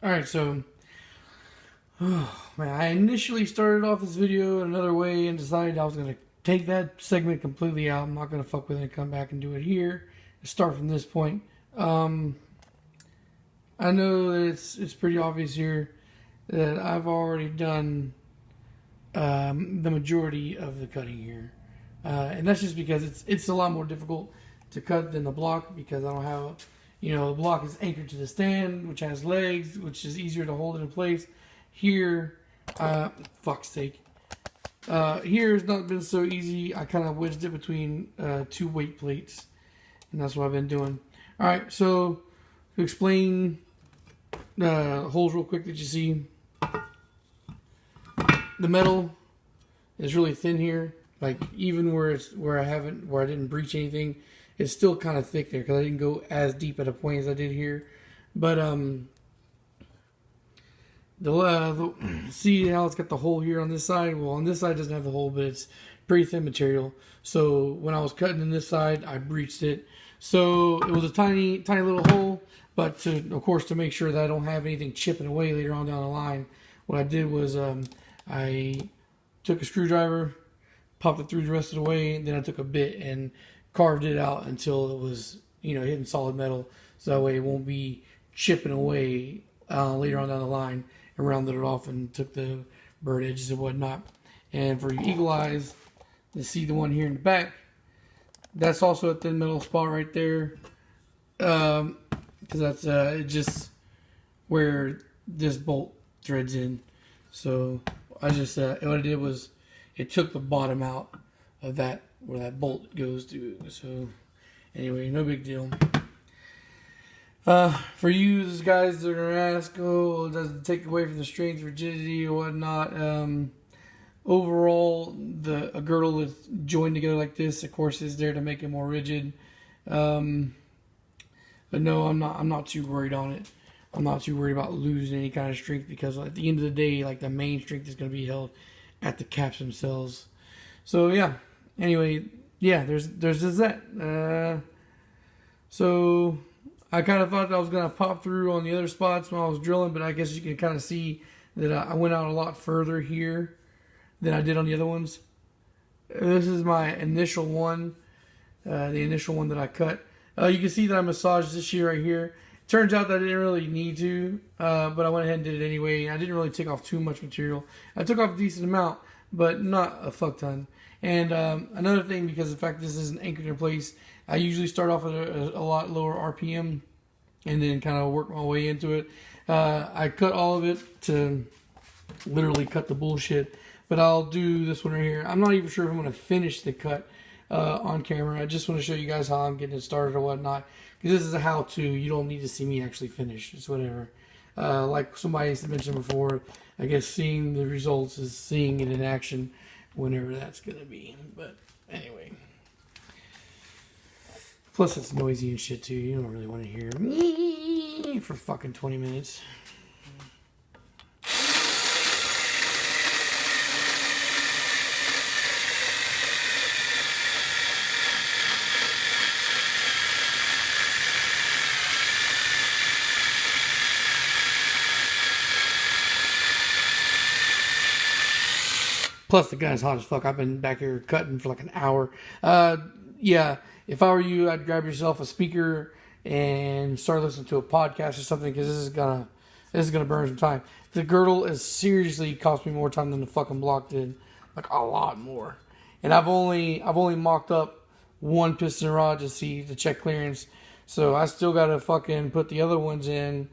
Alright, so man, I initially started off this video another way and decided I was going to take that segment completely out. I'm not going to fuck with it and come back and do it here. Start from this point. I know that it's pretty obvious here that I've already done the majority of the cutting here. And that's just because it's a lot more difficult to cut than the block, because I don't have, the block is anchored to the stand, which has legs, which is easier to hold it in place. Here, fuck's sake. Here it's not been so easy. I kind of wedged it between two weight plates, and that's what I've been doing. Alright, so to explain the holes real quick that you see, the metal is really thin here. Like, even where I didn't breach anything, it's still kind of thick there because I didn't go as deep at a point as I did here. But see how it's got the hole here on this side? Well, on this side it doesn't have the hole, but it's pretty thin material. So when I was cutting in this side, I breached it. So it was a tiny little hole, but of course to make sure that I don't have anything chipping away later on down the line, what I did was I took a screwdriver, popped it through the rest of the way, and then I took a bit and carved it out until it was, hitting solid metal, so that way it won't be chipping away later on down the line, and rounded it off and took the burr edges and whatnot. And for your eagle eyes, you see the one here in the back, that's also a thin metal spot right there, because that's just where this bolt threads in. So I just what I did was it took the bottom out of that where that bolt goes to. So anyway, no big deal. For you guys that are gonna ask, oh, does it take away from the strength, rigidity, or whatnot? Overall, a girdle is joined together like this, of course, is there to make it more rigid. But no, I'm not too worried on it. I'm not too worried about losing any kind of strength, because at the end of the day, like, the main strength is going to be held at the caps themselves. So yeah. Anyway, yeah, there's just that. So I kind of thought I was going to pop through on the other spots when I was drilling, but I guess you can kind of see that I went out a lot further here than I did on the other ones. This is my initial one, the initial one that I cut. You can see that I massaged this here right here. Turns out that I didn't really need to, but I went ahead and did it anyway. I didn't really take off too much material. I took off a decent amount, but not a fuck ton. And another thing, because the fact this isn't anchored in place, I usually start off at a lot lower RPM and then kind of work my way into it. I cut all of it to literally cut the bullshit, but I'll do this one right here. I'm not even sure if I'm going to finish the cut on camera. I just want to show you guys how I'm getting it started or whatnot, because this is a how-to. You don't need to see me actually finish. It's whatever. Like somebody mentioned before, I guess seeing the results is seeing it in action, whenever that's going to be. But anyway. Plus it's noisy and shit too. You don't really want to hear me for fucking 20 minutes. Plus, the gun is hot as fuck. I've been back here cutting for like an hour. Yeah, if I were you, I'd grab yourself a speaker and start listening to a podcast or something, because this is gonna burn some time. The girdle is seriously cost me more time than the fucking block did, like a lot more. And I've only mocked up one piston rod to check clearance, so I still gotta fucking put the other ones in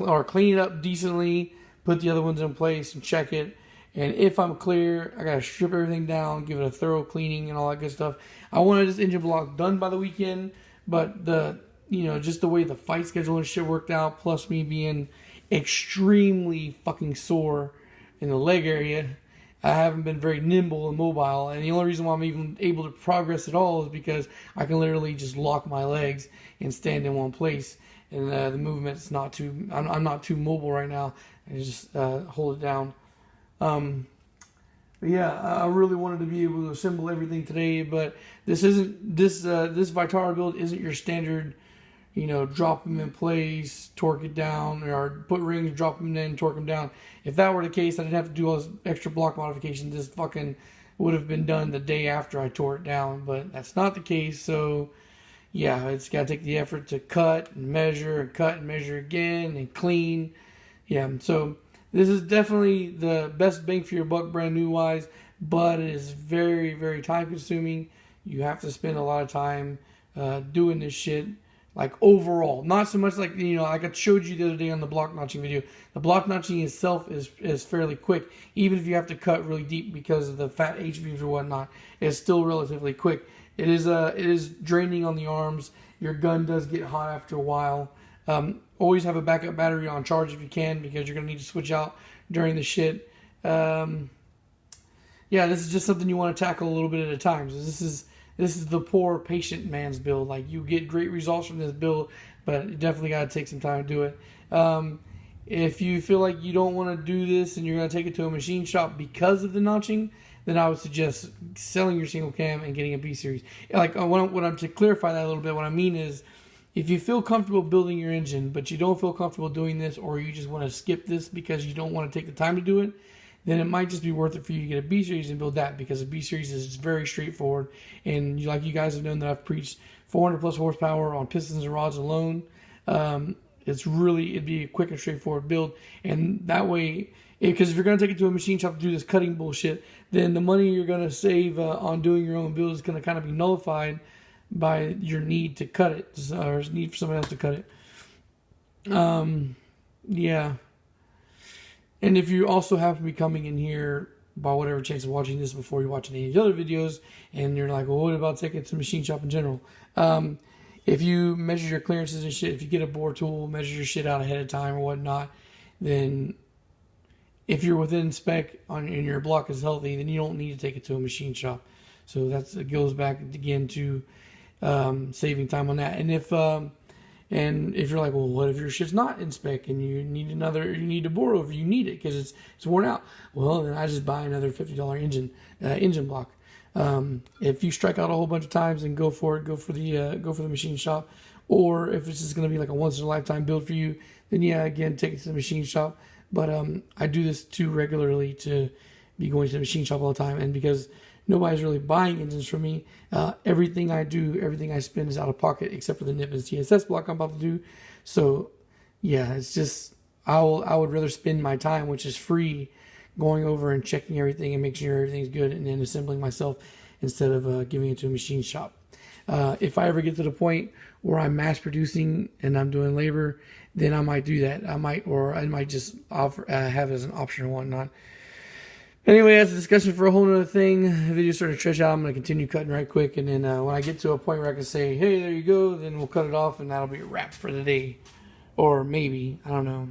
or clean it up decently, put the other ones in place and check it. And if I'm clear, I gotta strip everything down, give it a thorough cleaning and all that good stuff. I wanted this engine block done by the weekend, but just the way the fight schedule and shit worked out, plus me being extremely fucking sore in the leg area, I haven't been very nimble and mobile. And the only reason why I'm even able to progress at all is because I can literally just lock my legs and stand in one place. And the movement's not too, I'm not too mobile right now. I just hold it down. But yeah, I really wanted to be able to assemble everything today, but this Vitara build isn't your standard you know, drop them in place, torque it down, or put rings, drop them in, torque them down. If that were the case, I didn't have to do all this extra block modification. This fucking would have been done the day after I tore it down, but that's not the case. So yeah, it's got to take the effort to cut and measure again and clean. Yeah, so this is definitely the best bang for your buck brand new wise, but it is very, very time consuming. You have to spend a lot of time doing this shit. Like overall, not so much like, you know, like I showed you the other day on the block notching video. The block notching itself is fairly quick, even if you have to cut really deep because of the fat H-beams or whatnot. It's still relatively quick. It is draining on the arms. Your gun does get hot after a while. Always have a backup battery on charge if you can, because you're gonna need to switch out during the shit. Yeah, this is just something you want to tackle a little bit at a time. So this is the poor patient man's build. Like, you get great results from this build, but you definitely got to take some time to do it. If you feel like you don't want to do this and you're going to take it to a machine shop because of the notching, then I would suggest selling your single cam and getting a B series. Like, what I'm to clarify that a little bit, what I mean is, if you feel comfortable building your engine, but you don't feel comfortable doing this, or you just want to skip this because you don't want to take the time to do it, then it might just be worth it for you to get a B series and build that, because a B series is very straightforward. And like you guys have known that I've preached 400 plus horsepower on pistons and rods alone. It'd be a quick and straightforward build. And that way, because if you're going to take it to a machine shop to do this cutting bullshit, then the money you're going to save on doing your own build is going to kind of be nullified by your need to cut it, or need for somebody else to cut it. Yeah. And if you also happen to be coming in here by whatever chance of watching this before you're watching any of the other videos, and you're like, well, what about taking it to the machine shop in general? If you measure your clearances and shit, if you get a bore tool, measure your shit out ahead of time or whatnot, then if you're within spec and your block is healthy, then you don't need to take it to a machine shop. So it goes back again to saving time on that. And if you're like, well, what if your shit's not in spec and you need a bore over, you need it because it's worn out. Well, then I just buy another $50 engine block. If you strike out a whole bunch of times, then go for the machine shop. Or if it's just going to be like a once in a lifetime build for you, then yeah, again, take it to the machine shop. But I do this too regularly to be going to the machine shop all the time, and because nobody's really buying engines from me, everything I spend is out of pocket except for the NIP and CSS block I'm about to do. So yeah, it's just I would rather spend my time, which is free, going over and checking everything and making sure everything's good and then assembling myself instead of giving it to a machine shop. If I ever get to the point where I'm mass producing and I'm doing labor, then I might do that. I might just have it as an option or whatnot. Anyway, that's a discussion for a whole nother thing. The video's starting to stretch out. I'm going to continue cutting right quick, and then when I get to a point where I can say, hey, there you go, then we'll cut it off, and that'll be a wrap for the day. Or maybe, I don't know.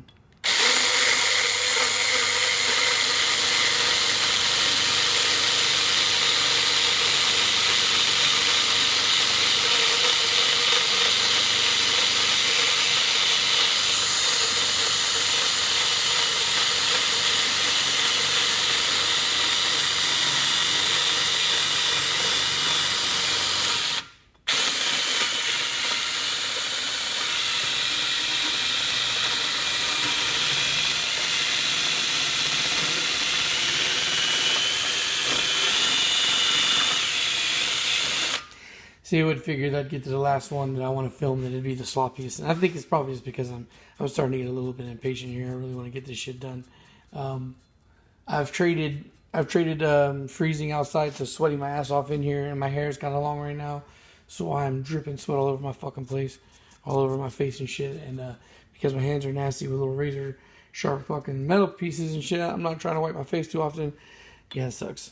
See, I would figure I'd get to the last one that I want to film, that it'd be the sloppiest. And I think it's probably just because I'm starting to get a little bit impatient here. I really want to get this shit done. I've traded freezing outside to sweating my ass off in here, and my hair is kind of long right now, so I'm dripping sweat all over my fucking place, all over my face and shit. And because my hands are nasty with little razor sharp fucking metal pieces and shit, I'm not trying to wipe my face too often. Yeah, it sucks.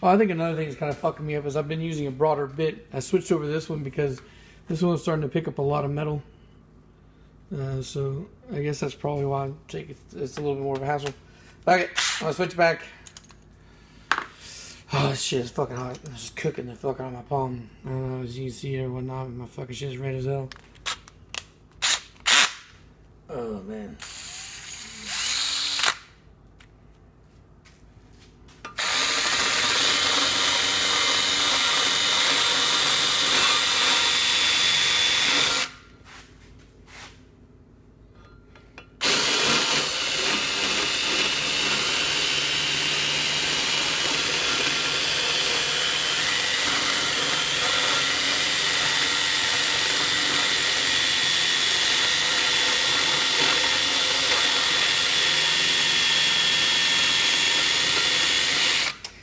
Well, I think another thing that's kind of fucking me up is I've been using a broader bit. I switched over to this one because this one's starting to pick up a lot of metal. So I guess that's probably why it's a little bit more of a hassle. Okay, I'll switch back. Oh, this shit is fucking hot. It's just cooking the fuck out of my palm. I don't know, as you can see here, whatnot, my fucking shit is red as hell. Oh, man.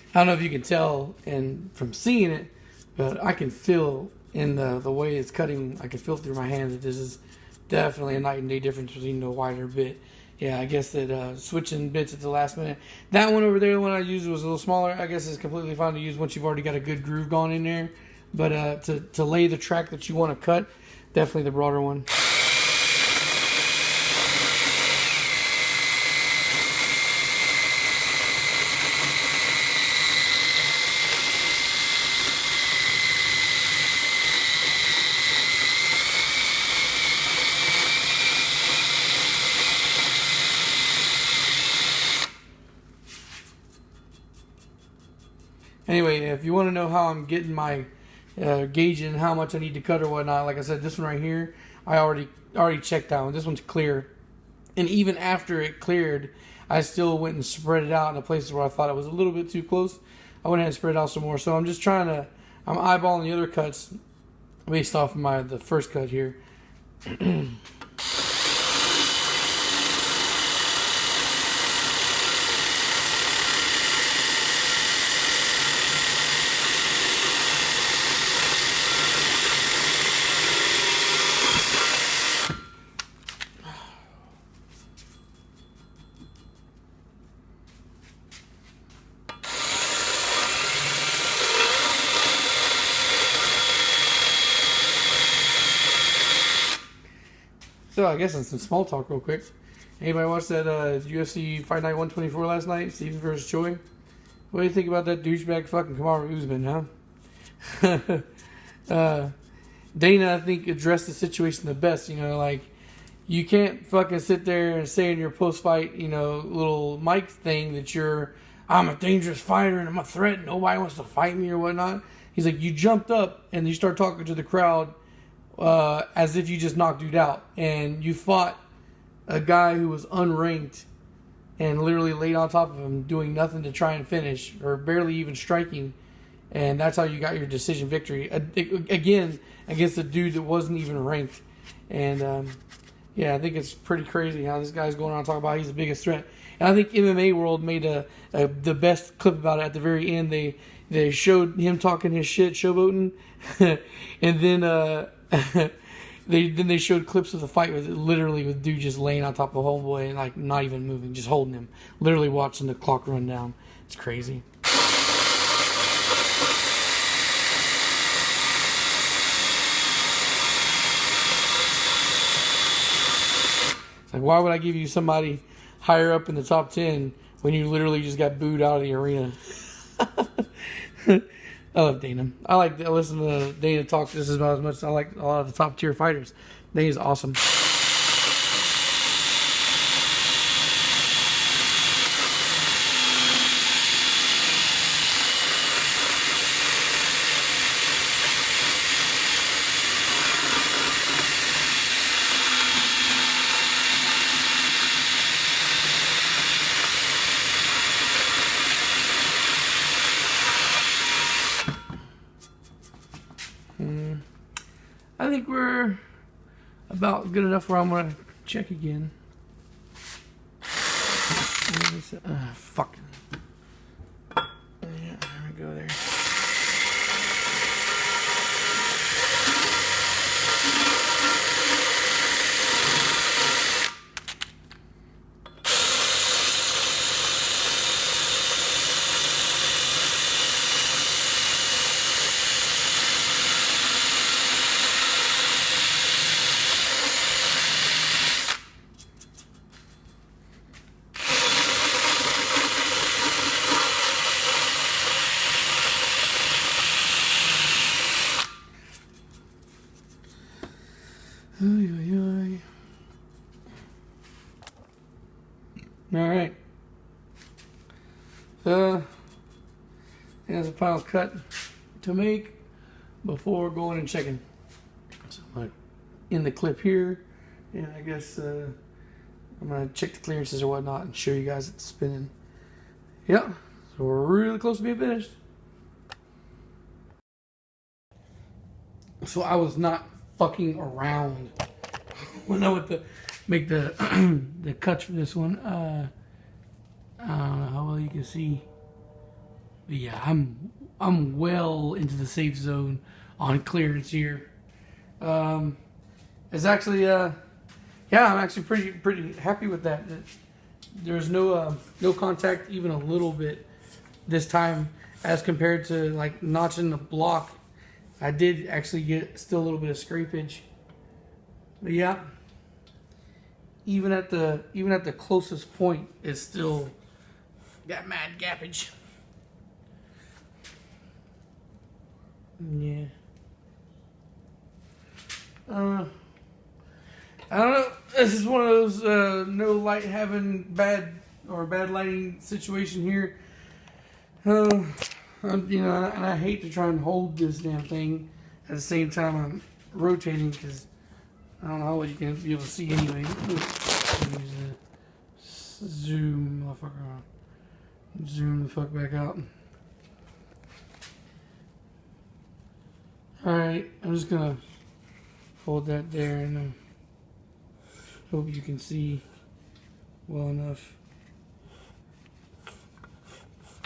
I don't know if you can tell and from seeing it, but I can feel in the way it's cutting, I can feel through my hand that this is definitely a night and day difference between the wider bit. Yeah, I guess that switching bits at the last minute. That one over there, the one I used was a little smaller. I guess it's completely fine to use once you've already got a good groove going in there. But to lay the track that you want to cut, definitely the broader one. Anyway, if you want to know how I'm getting my gauging how much I need to cut or whatnot, like I said, this one right here, I already checked that one. This one's clear, and even after it cleared, I still went and spread it out in the places where I thought it was a little bit too close. I went ahead and spread it out some more. So I'm just I'm eyeballing the other cuts based off of the first cut here. So I guess on some small talk real quick. Anybody watch that UFC Fight Night 124 last night? Steven versus Choi? What do you think about that douchebag fucking Kamaru Usman, huh? Dana, I think, addressed the situation the best. You know, like, you can't fucking sit there and say in your post-fight, you know, little mic thing that I'm a dangerous fighter and I'm a threat and nobody wants to fight me or whatnot. He's like, you jumped up and you start talking to the crowd as if you just knocked dude out, and you fought a guy who was unranked and literally laid on top of him doing nothing to try and finish or barely even striking, and that's how you got your decision victory again against a dude that wasn't even ranked. And yeah, I think it's pretty crazy how this guy's going on talking about he's the biggest threat. And I think MMA World made the best clip about it at the very end. They showed him talking his shit, showboating, and then they showed clips of the fight with dude just laying on top of homeboy and like not even moving, just holding him, literally watching the clock run down. It's crazy. It's like, why would I give you somebody higher up in the top 10 when you literally just got booed out of the arena? I love Dana. I listen to Dana talk just about as much as I like a lot of the top tier fighters. Dana's awesome. I think we're about good enough where I'm going to check again. Fuck. Yeah, there we go there. All right. Here's a final cut to make before going and checking. So I'm in the clip here, and I guess I'm gonna check the clearances or whatnot and show you guys it's spinning. Yeah, so we're really close to being finished. So I was not fucking around when I went to make the the cuts for this one. I don't know how well you can see, but yeah, I'm well into the safe zone on clearance here. It's actually yeah, I'm actually pretty happy with that. There's no contact even a little bit this time as compared to like notching the block. I did actually get still a little bit of scrapage, but yeah, even at the closest point, it's still got mad gappage. Yeah. I don't know. This is one of those no light having bad lighting situation here. You know, and I hate to try and hold this damn thing at the same time I'm rotating because I don't know how well you can be able to see anyway. Zoom, motherfucker. Zoom the fuck back out. Alright, I'm just gonna hold that there and hope you can see well enough.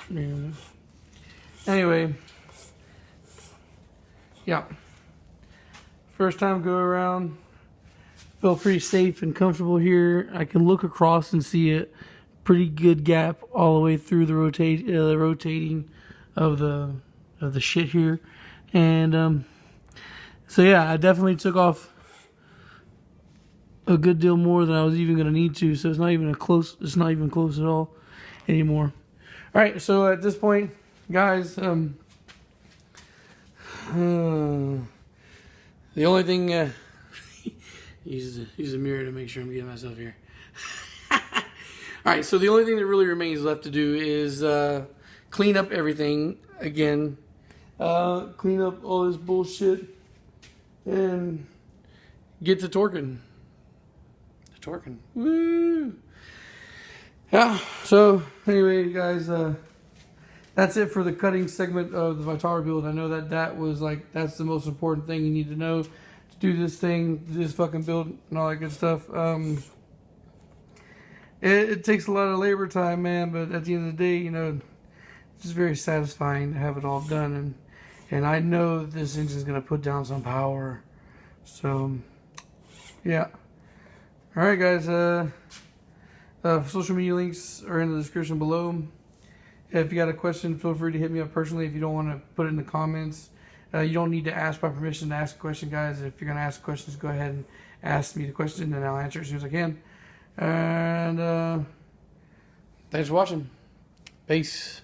Yeah. Anyway, yeah. First time go around. Feel pretty safe and comfortable here. I can look across and see a pretty good gap all the way through the rotating of the shit here, and so yeah, I definitely took off a good deal more than I was even gonna need to. So it's not even close. It's not even close at all anymore. All right, so at this point, guys, the only thing. Use a mirror to make sure I'm getting myself here. Alright, so the only thing that really remains left to do is clean up everything again. Clean up all this bullshit. And get to torquing. Woo! Yeah, so anyway, guys, that's it for the cutting segment of the Vitara build. I know that was like, that's the most important thing you need to know. Do this thing, this fucking build and all that good stuff. It takes a lot of labor time, man, but at the end of the day, you know, it's just very satisfying to have it all done, and I know this engine's gonna put down some power. So yeah. Alright guys, social media links are in the description below. If you got a question, feel free to hit me up personally. If you don't want to put it in the comments, you don't need to ask my permission to ask a question, guys. If you're going to ask questions, go ahead and ask me the question, and I'll answer it as soon as I can. And thanks for watching. Peace.